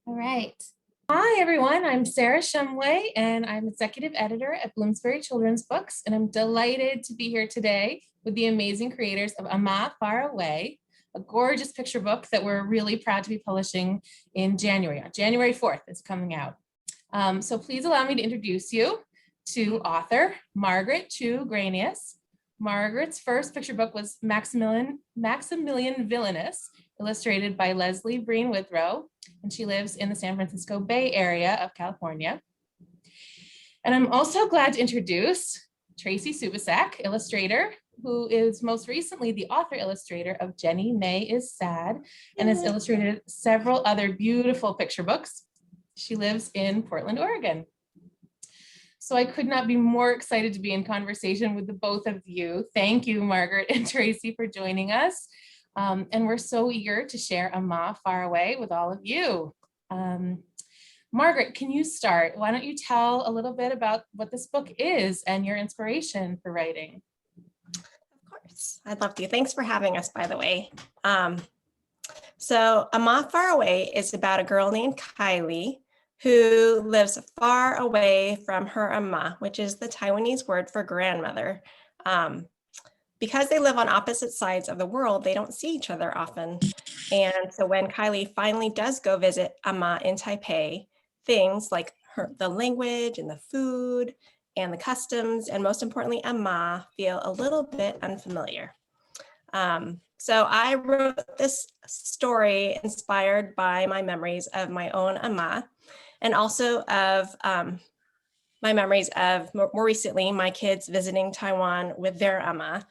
All right. Hi, everyone. I'm Sarah Shumway, and I'm executive editor at Bloomsbury Children's Books, and I'm delighted to be here today with the amazing creators of Amah Faraway, a gorgeous picture book that we're really proud to be publishing in January. On January 4th, it's coming out. So please allow me to introduce you to author Margaret Chu Granius. Margaret's first picture book was Maximilian Villainous, illustrated by Leslie Breen Withrow, and she lives in the San Francisco Bay Area of California. And I'm also glad to introduce Tracy Subisak, illustrator, who is most recently the author illustrator of Jenny May is Sad and has illustrated several other beautiful picture books. She lives in Portland, Oregon. So I could not be more excited to be in conversation with the both of you. Thank you, Margaret and Tracy, for joining us. And we're so eager to share Amah Faraway with all of you. Margaret, can you start? Why don't you tell a little bit about what this book is and your inspiration for writing? Of course, I'd love to. Thanks for having us, by the way. So Amah Faraway is about a girl named Kylie who lives far away from her Amah, which is the Taiwanese word for grandmother. Because they live on opposite sides of the world, they don't see each other often. And so when Kylie finally does go visit Amah in Taipei, things like the language and the food and the customs, and most importantly, Amah, feel a little bit unfamiliar. So I wrote this story inspired by my memories of my own Amah, and also of my memories of more recently, my kids visiting Taiwan with their Amah.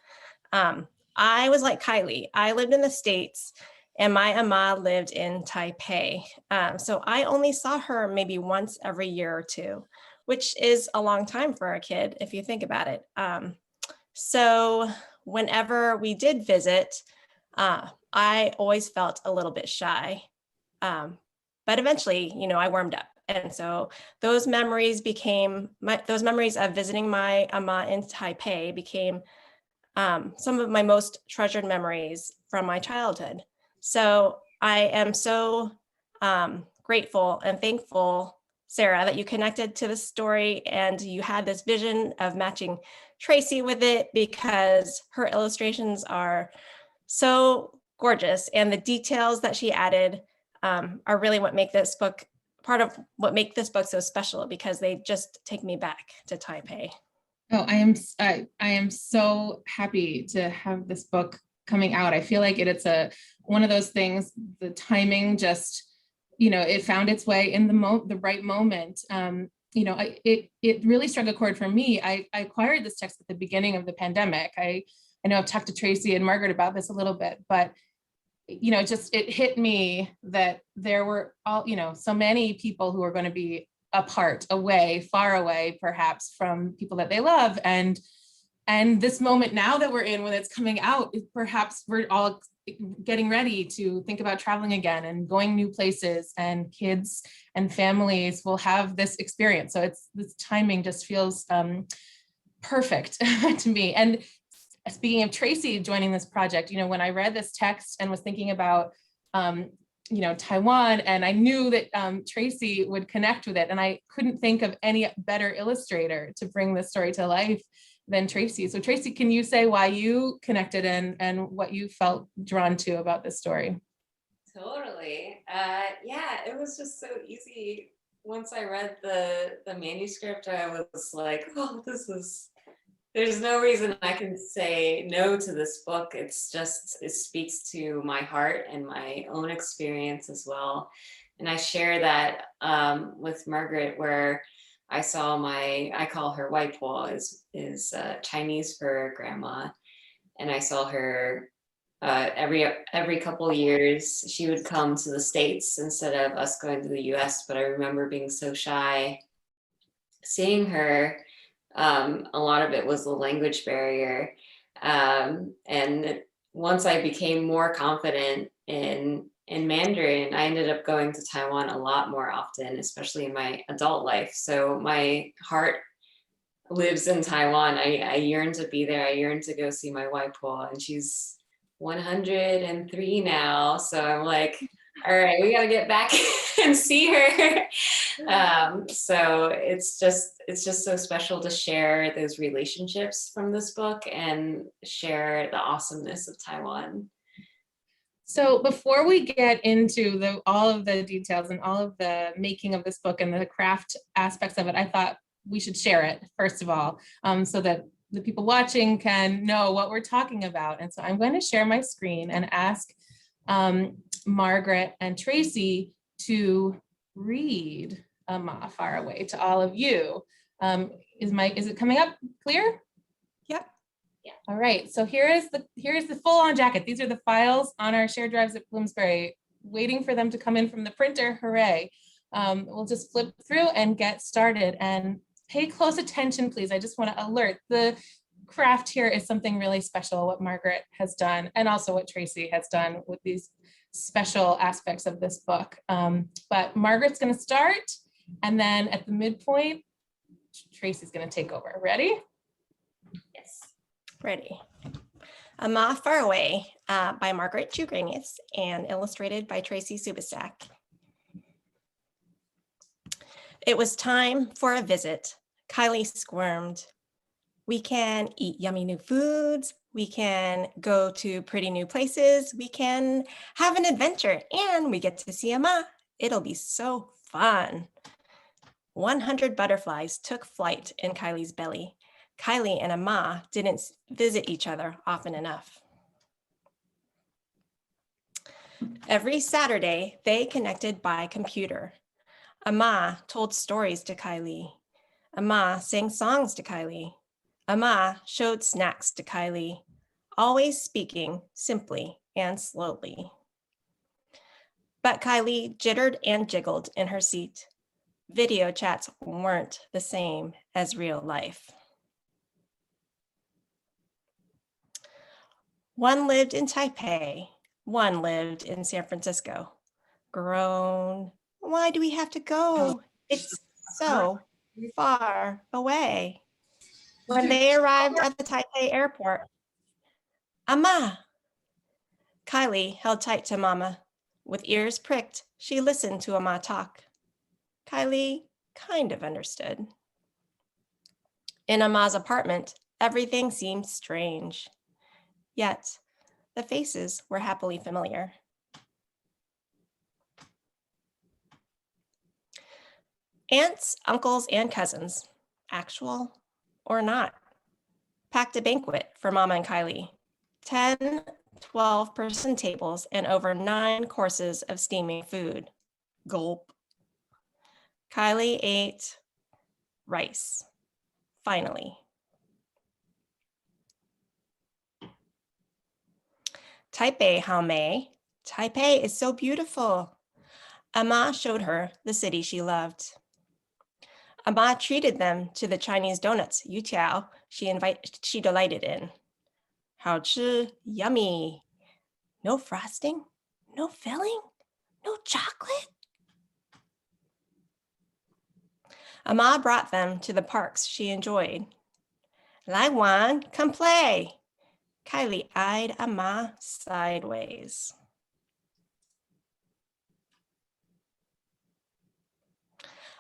I was like Kylie. I lived in the States and my Amah lived in Taipei. So I only saw her maybe once every year or two, which is a long time for a kid if you think about it. So whenever we did visit, I always felt a little bit shy. But eventually, I warmed up. And so those memories of visiting my Amah in Taipei became some of my most treasured memories from my childhood. So I am so grateful and thankful, Sarah, that you connected to the story and you had this vision of matching Tracy with it, because her illustrations are so gorgeous, and the details that she added are really what make this book so special, because they just take me back to Taipei. Oh, I am so happy to have this book coming out. I feel like it's one of those things, the timing just, it found its way in the right moment. It really struck a chord for me. I acquired this text at the beginning of the pandemic. I know I've talked to Tracy and Margaret about this a little bit, but it hit me that there were so many people who are going to be apart, away, far away, perhaps from people that they love. And this moment now that we're in, when it's coming out, perhaps we're all getting ready to think about traveling again and going new places, and kids and families will have this experience. So this timing just feels perfect to me. And speaking of Tracy joining this project, when I read this text and was thinking about Taiwan, and I knew that Tracy would connect with it, and I couldn't think of any better illustrator to bring this story to life than Tracy. So Tracy, can you say why you connected and what you felt drawn to about this story? Totally. Yeah, it was just so easy. Once I read the manuscript, I was like, oh, there's no reason I can say no to this book. It speaks to my heart and my own experience as well. And I share that with Margaret, where I saw I call her White Paw, is Chinese for grandma. And I saw her every couple of years. She would come to the States instead of us going to the US. But I remember being so shy seeing her. A lot of it was the language barrier. And once I became more confident in Mandarin, I ended up going to Taiwan a lot more often, especially in my adult life. So my heart lives in Taiwan. I yearn to be there. I yearn to go see my Waipo, and she's 103 now. So I'm like, all right, we got to get back and see her. So it's just so special to share those relationships from this book and share the awesomeness of Taiwan. So before we get into all of the details and all of the making of this book and the craft aspects of it, I thought we should share it first of all, so that the people watching can know what we're talking about. And so I'm going to share my screen and ask Margaret and Tracy to read Amah Faraway to all of you. Is it coming up clear? Yep. Yeah. All right, so here's the full-on jacket. These are the files on our shared drives at Bloomsbury, waiting for them to come in from the printer. Hooray. We'll just flip through and get started, and pay close attention, please. I just want to alert, the craft here is something really special, what Margaret has done, and also what Tracy has done with these special aspects of this book. But Margaret's going to start, and then at the midpoint, Tracy's going to take over. Ready? Yes. Ready. Amah Faraway by Margaret Chugranis and illustrated by Tracy Subastak. It was time for a visit. Kylie squirmed. We can eat yummy new foods. We can go to pretty new places. We can have an adventure, and we get to see Amah. It'll be so fun. 100 butterflies took flight in Kylie's belly. Kylie and Amah didn't visit each other often enough. Every Saturday, they connected by computer. Amah told stories to Kylie. Amah sang songs to Kylie. Amah showed snacks to Kylie, always speaking simply and slowly. But Kylie jittered and jiggled in her seat. Video chats weren't the same as real life. One lived in Taipei, one lived in San Francisco. Groan, why do we have to go? It's so far away. When they arrived at the Taipei airport, Amah! Kylie held tight to Mama. With ears pricked, she listened to Amah talk. Kylie kind of understood. In Amah's apartment, everything seemed strange. Yet, the faces were happily familiar. Aunts, uncles, and cousins, actual or not, packed a banquet for Mama and Kylie. 10, 12-person tables and over 9 courses of steaming food. Gulp. Kylie ate rice, finally. Taipei, Hao Mei. Taipei is so beautiful. Amah showed her the city she loved. Amah treated them to the Chinese donuts, Youtiao, she delighted in. 好吃, yummy. No frosting, no filling, no chocolate. Amah brought them to the parks she enjoyed. 来玩, come play. Kylie eyed Amah sideways.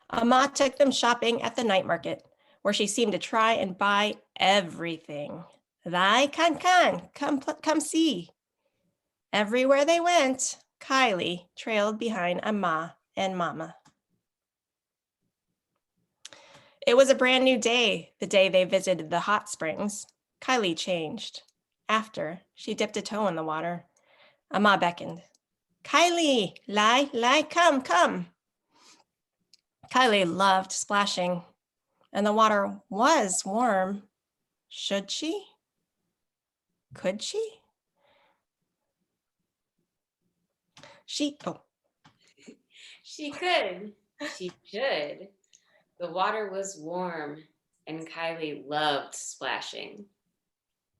Amah took them shopping at the night market, where she seemed to try and buy everything. 来看看, come see. Everywhere they went, Kylie trailed behind Amah and Mama. It was a brand new day, the day they visited the hot springs. Kylie changed. After, she dipped a toe in the water. Amah beckoned. Kylie, lai, come. Kylie loved splashing, and the water was warm. Should she? Could she? She could. She should. The water was warm, and Kylie loved splashing.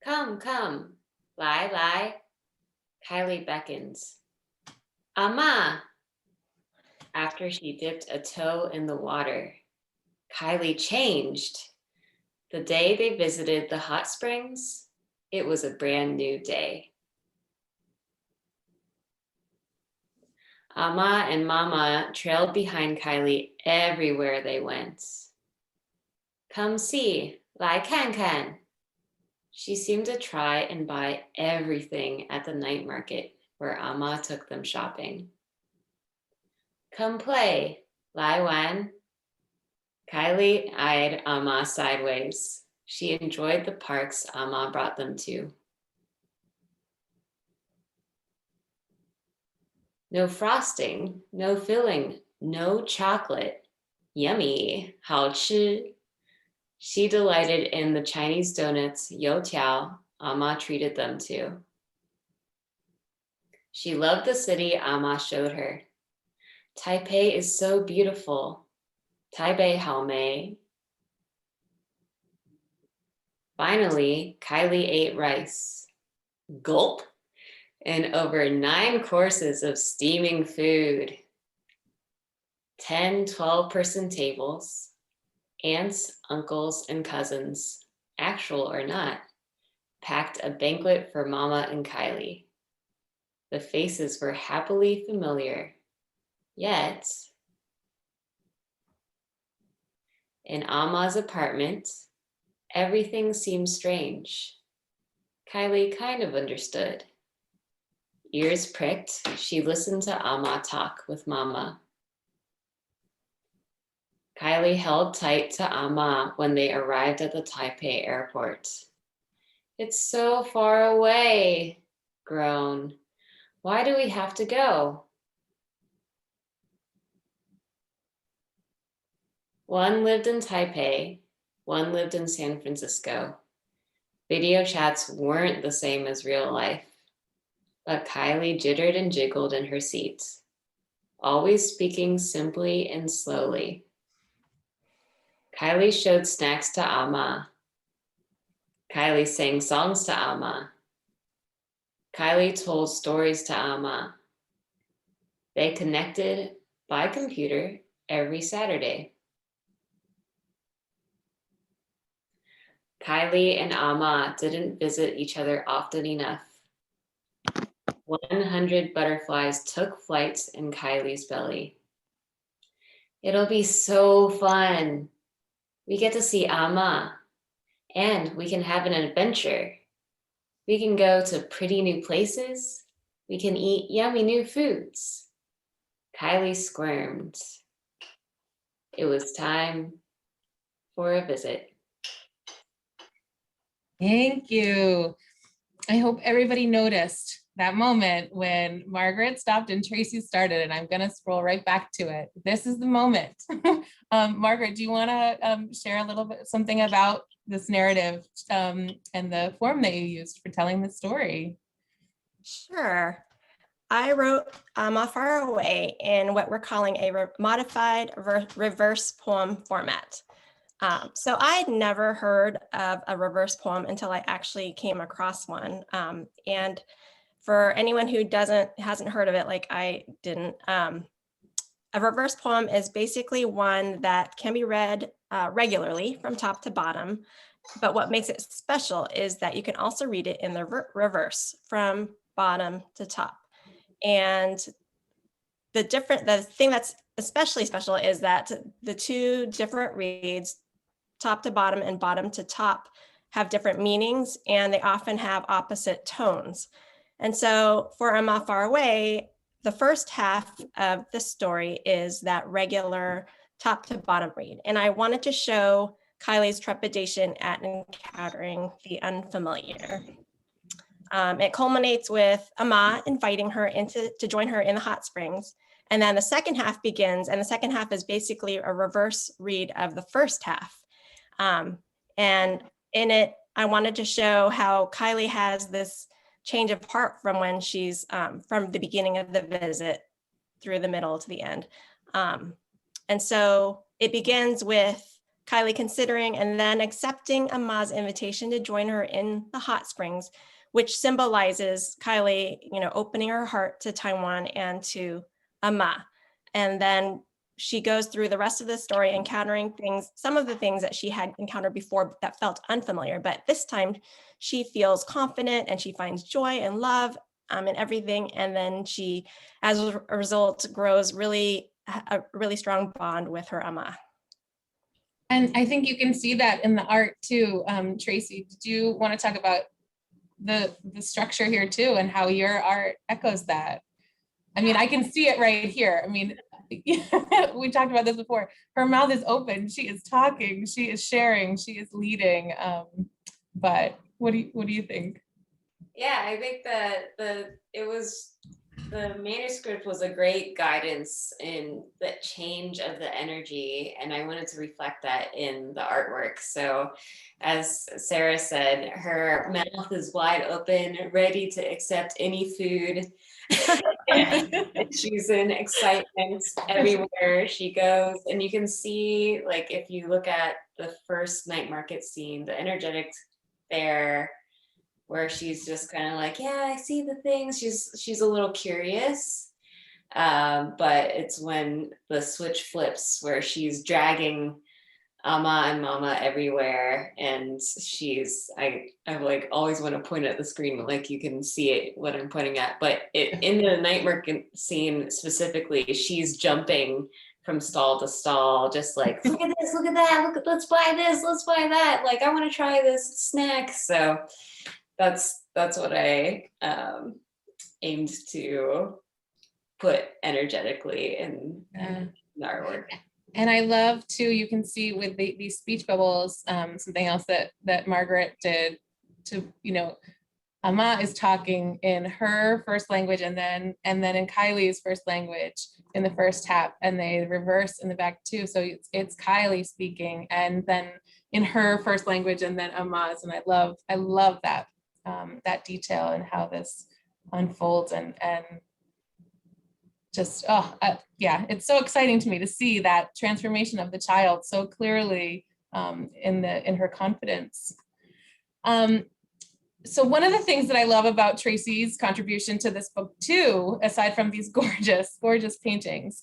Come, lai. Kylie beckons. Amah. After she dipped a toe in the water, Kylie changed. The day they visited the hot springs, it was a brand new day. Amah and Mama trailed behind Kylie everywhere they went. Come see, 来看看. She seemed to try and buy everything at the night market where Amah took them shopping. Come play, 来玩. Kylie eyed Amah sideways. She enjoyed the parks Amah brought them to. No frosting, no filling, no chocolate. Yummy, 好吃. She delighted in the Chinese donuts, youtiao, Amah treated them to. She loved the city Amah showed her. Taipei is so beautiful. Taipei hao mei. Finally, Kylie ate rice. Gulp. And over 9 courses of steaming food. 10, 12-person tables. Aunts, uncles, and cousins, actual or not, packed a banquet for Mama and Kylie. The faces were happily familiar, yet in Amah's apartment, everything seemed strange. Kylie kind of understood. Ears pricked, she listened to Amah talk with Mama. Kylie held tight to Amah when they arrived at the Taipei airport. It's so far away, groan. Why do we have to go? One lived in Taipei, one lived in San Francisco. Video chats weren't the same as real life, but Kylie jittered and jiggled in her seat, always speaking simply and slowly. Kylie showed snacks to Amah. Kylie sang songs to Amah. Kylie told stories to Amah. They connected by computer every Saturday. Kylie and Amah didn't visit each other often enough. 100 butterflies took flight in Kylie's belly. It'll be so fun. We get to see Amah, and we can have an adventure. We can go to pretty new places. We can eat yummy new foods. Kylie squirmed. It was time for a visit. Thank you. I hope everybody noticed that moment when Margaret stopped and Tracy started, and I'm going to scroll right back to it. This is the moment. Margaret, do you want to share a little bit something about this narrative and the form that you used for telling the story? Sure. I wrote Amah Faraway in what we're calling a modified reverse poem format. So I'd never heard of a reverse poem until I actually came across one. And for anyone who hasn't heard of it, like I didn't, a reverse poem is basically one that can be read regularly from top to bottom. But what makes it special is that you can also read it in the reverse from bottom to top. And the thing that's especially special is that the 2 different reads, top to bottom and bottom to top, have different meanings, and they often have opposite tones. And so for Amah Faraway, the first half of the story is that regular top to bottom read. And I wanted to show Kylie's trepidation at encountering the unfamiliar. It culminates with Amah inviting her to join her in the hot springs. And then the second half begins, and the second half is basically a reverse read of the first half. And in it, I wanted to show how Kylie has this change of heart from when she's from the beginning of the visit through the middle to the end. And so it begins with Kylie considering and then accepting Amah's invitation to join her in the hot springs, which symbolizes Kylie, opening her heart to Taiwan and to Amah. And then she goes through the rest of the story, encountering some of the things that she had encountered before that felt unfamiliar, but this time she feels confident and she finds joy and love and everything. And then she, as a result, grows a really strong bond with her Amah. And I think you can see that in the art too. Tracy, did you want to talk about the structure here too and how your art echoes that? I mean, I can see it right here. I mean, we talked about this before. Her mouth is open. She is talking. She is sharing. She is leading. But what do you think? Yeah, I think that the manuscript was a great guidance in the change of the energy, and I wanted to reflect that in the artwork. So, as Sarah said, her mouth is wide open, ready to accept any food. She's in excitement everywhere she goes, and you can see, like, if you look at the first night market scene, the energetic there, where she's just kind of like, yeah, I see the things. She's a little curious, but it's when the switch flips where she's dragging Amah and Mama everywhere, and I like always want to point at the screen, but like you can see it what I'm pointing at. But in the night market scene specifically, she's jumping from stall to stall, just like, look at this, look at that, let's buy this, let's buy that. Like, I want to try this snack. So that's what I aimed to put energetically in the artwork. And I love too, you can see with these speech bubbles, something else that Margaret did to, Amah is talking in her first language and then in Kylie's first language in the first half, and they reverse in the back too. So it's Kylie speaking and then in her first language and then Amah's. And I love that that detail and how this unfolds and just, yeah, it's so exciting to me to see that transformation of the child so clearly in her confidence. So one of the things that I love about Tracy's contribution to this book too, aside from these gorgeous, gorgeous paintings,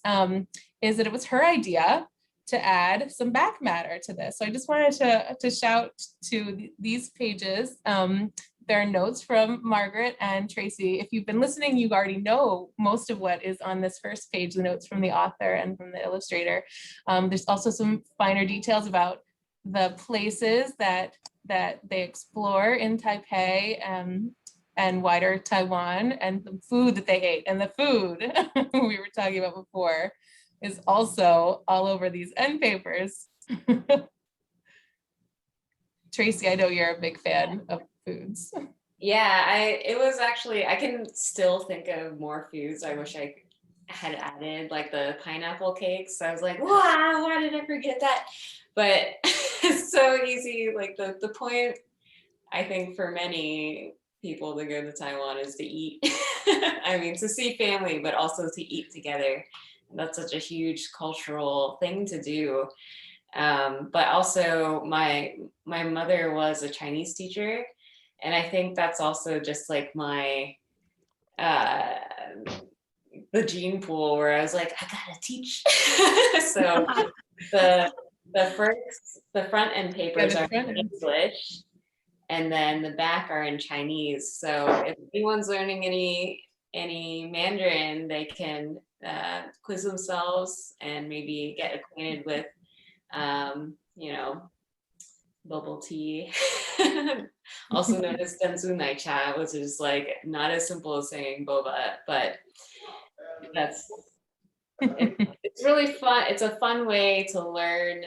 is that it was her idea to add some back matter to this. So I just wanted to shout to these pages. There are notes from Margaret and Tracy. If you've been listening, you already know most of what is on this first page, the notes from the author and from the illustrator. There's also some finer details about the places that they explore in Taipei and wider Taiwan, and the food that they ate. And the food we were talking about before is also all over these end papers. Tracy, I know you're a big fan of foods. Yeah, it was actually, I can still think of more foods I wish I had added, like the pineapple cakes. I was like, wow, why did I forget that? But it's so easy. Like the point, I think, for many people to go to Taiwan is to eat. I mean, to see family, but also to eat together. That's such a huge cultural thing to do. But also my mother was a Chinese teacher, and I think that's also just like my the gene pool where I was like, I gotta teach. So the front end papers are in English, and then the back are in Chinese. So if anyone's learning any Mandarin, they can quiz themselves and maybe get acquainted with bubble tea, also known as Denzu Nai Cha, which is like not as simple as saying boba, but it's really fun. It's a fun way to learn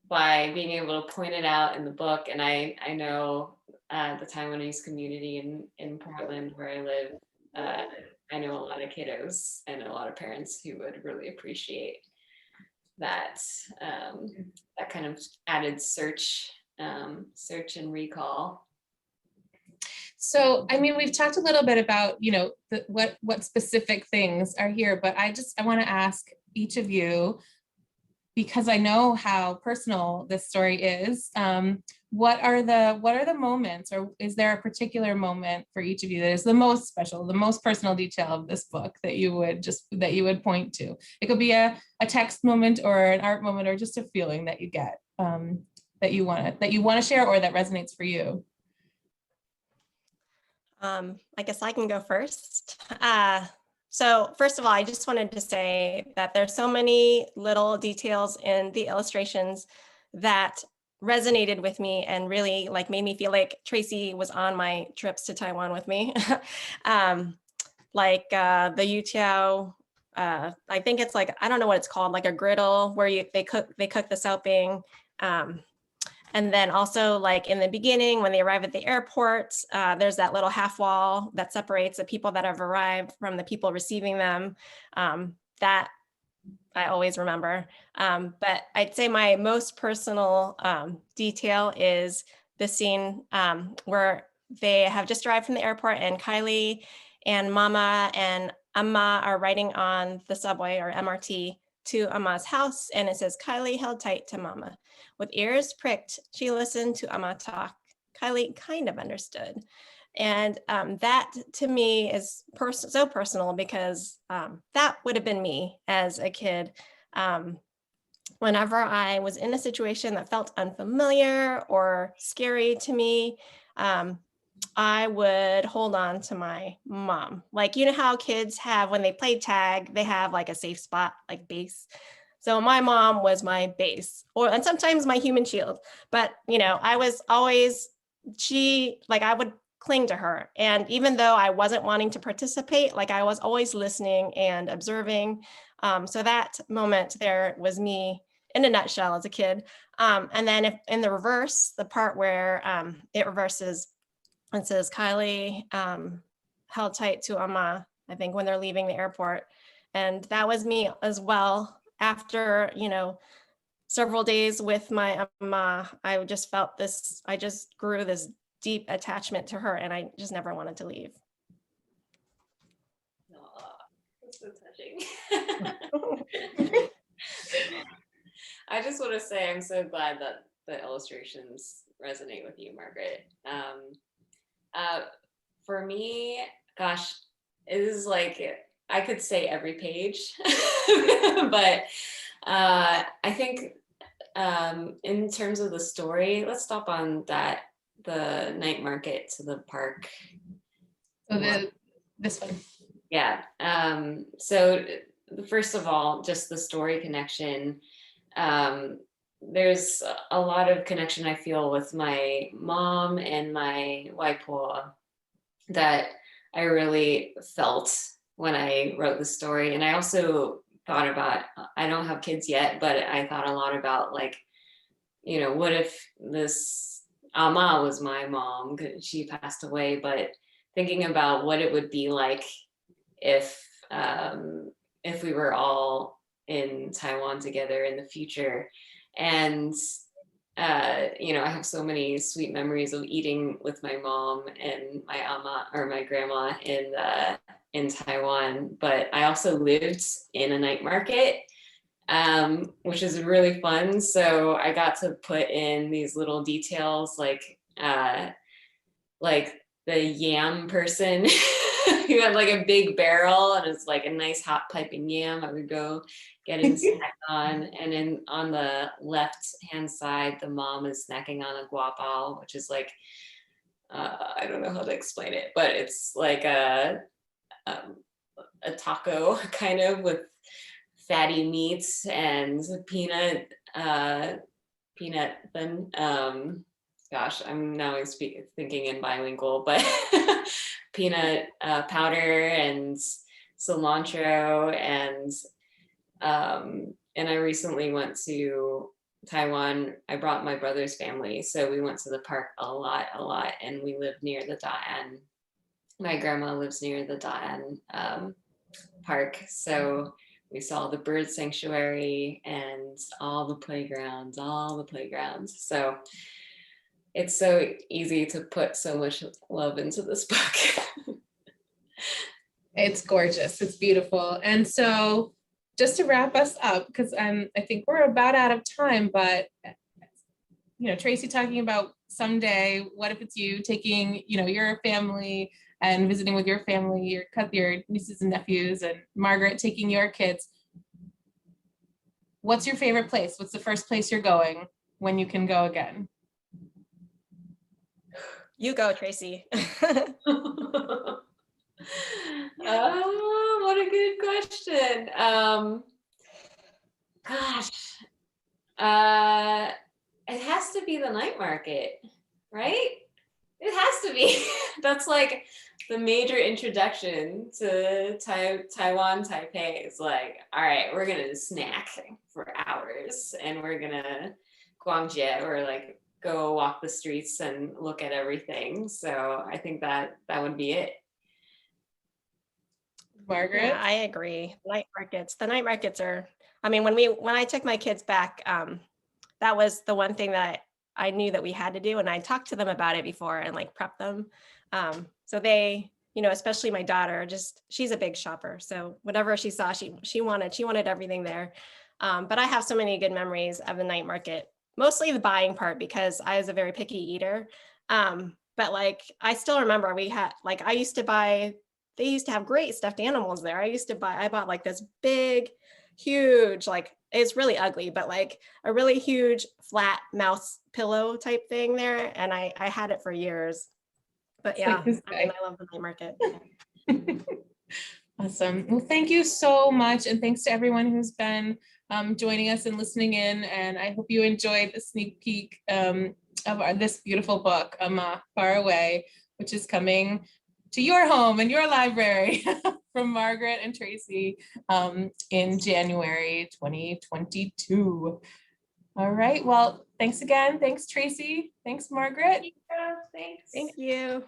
by being able to point it out in the book. And I know the Taiwanese community in Portland, where I live, I know a lot of kiddos and a lot of parents who would really appreciate that that kind of added search and recall. So, I mean, we've talked a little bit about, what specific things are here, but I want to ask each of you, because I know how personal this story is. What are the moments, or is there a particular moment for each of you that is the most special, the most personal detail of this book that you would point to? It could be a text moment or an art moment, or just a feeling that you get that you want to share, or that resonates for you. I guess I can go first. So first of all, I just wanted to say that there's so many little details in the illustrations that resonated with me and really like made me feel like Tracy was on my trips to Taiwan with me. Like the Youtiao, I think it's like, I don't know what it's called, like a griddle where they cook the souping. And then also like in the beginning, when they arrive at the airport, there's that little half wall that separates the people that have arrived from the people receiving them. That I always remember. But I'd say my most personal detail is the scene where they have just arrived from the airport and Kylie and Mama and Amah are riding on the subway or MRT to Amah's house. And it says, Kylie held tight to Mama. With ears pricked, she listened to Amah talk. Kylie kind of understood. And that to me is so personal because that would have been me as a kid. Whenever I was in a situation that felt unfamiliar or scary to me, I would hold on to my mom. Like, you know how kids have, when they play tag, they have like a safe spot, like base. So my mom was my base, and sometimes my human shield. But, you know, I was always, I would cling to her. And even though I wasn't wanting to participate, like I was always listening and observing. So that moment there was me in a nutshell as a kid. And then if in the reverse, the part where it reverses, it says Kylie held tight to Amah, I think, when they're leaving the airport. And that was me as well. After, you know, several days with my Amah, I just felt this, I just grew this deep attachment to her and I just never wanted to leave. Aw, that's so touching. I just want to say I'm so glad that the illustrations resonate with you, Margaret. For me, gosh, it is like I could say every page, but I think in terms of the story, let's stop on that, the night market to the park. So this one. Yeah. So first of all, just the story connection. There's a lot of connection I feel with my mom and my waipoa that I really felt when I wrote the story. And I also thought about, I don't have kids yet, but I thought a lot about like, you know, what if this Amah was my mom, she passed away, but thinking about what it would be like if we were all in Taiwan together in the future. And you know, I have so many sweet memories of eating with my mom and my Amah or my grandma in Taiwan. But I also lived in a night market, which is really fun. So I got to put in these little details like the yam person who had like a big barrel and it's like a nice hot piping yam. I would go get and snack on. And then on the left hand side, the mom is snacking on a guapao, which is like, I don't know how to explain it, but it's like a taco kind of with fatty meats and peanut thin. Gosh, I'm now thinking in bilingual, but peanut powder and cilantro and I recently went to Taiwan. I brought my brother's family, so we went to the park a lot, and we lived near the Da'an. My grandma lives near the Da'an park, so we saw the bird sanctuary and all the playgrounds. So it's so easy to put so much love into this book. It's gorgeous. It's beautiful. And so just to wrap us up, because I think we're about out of time, but you know, Tracy talking about someday, what if it's you taking, you know, your family and visiting with your family, your nieces and nephews, and Margaret taking your kids. What's your favorite place? What's the first place you're going when you can go again? You go, Tracy. Oh, what a good question. Gosh, it has to be the night market, right? It has to be. That's like the major introduction to Taiwan, Taipei. Is like, all right, we're gonna snack for hours, and we're gonna guangjie, or like go walk the streets and look at everything. So I think that would be it. Margaret? Yeah, I agree. The night markets are, I mean, when I took my kids back, that was the one thing that I knew that we had to do. And I talked to them about it before and like prep them. So they, especially my daughter, she's a big shopper. So whatever she saw, she wanted everything there. But I have so many good memories of the night market, mostly the buying part, because I was a very picky eater. But like, I still remember they used to have great stuffed animals there. I bought like this big, huge, like, it's really ugly, but like a really huge flat mouse pillow type thing there. And I had it for years. But yeah, I love the night market. Awesome. Well, thank you so much. And thanks to everyone who's been joining us and listening in. And I hope you enjoyed the sneak peek of this beautiful book, Amah Faraway, which is coming to your home and your library from Margaret and Tracy in January 2022. All right. Well, thanks again. Thanks, Tracy. Thanks, Margaret. Thanks. Thank you.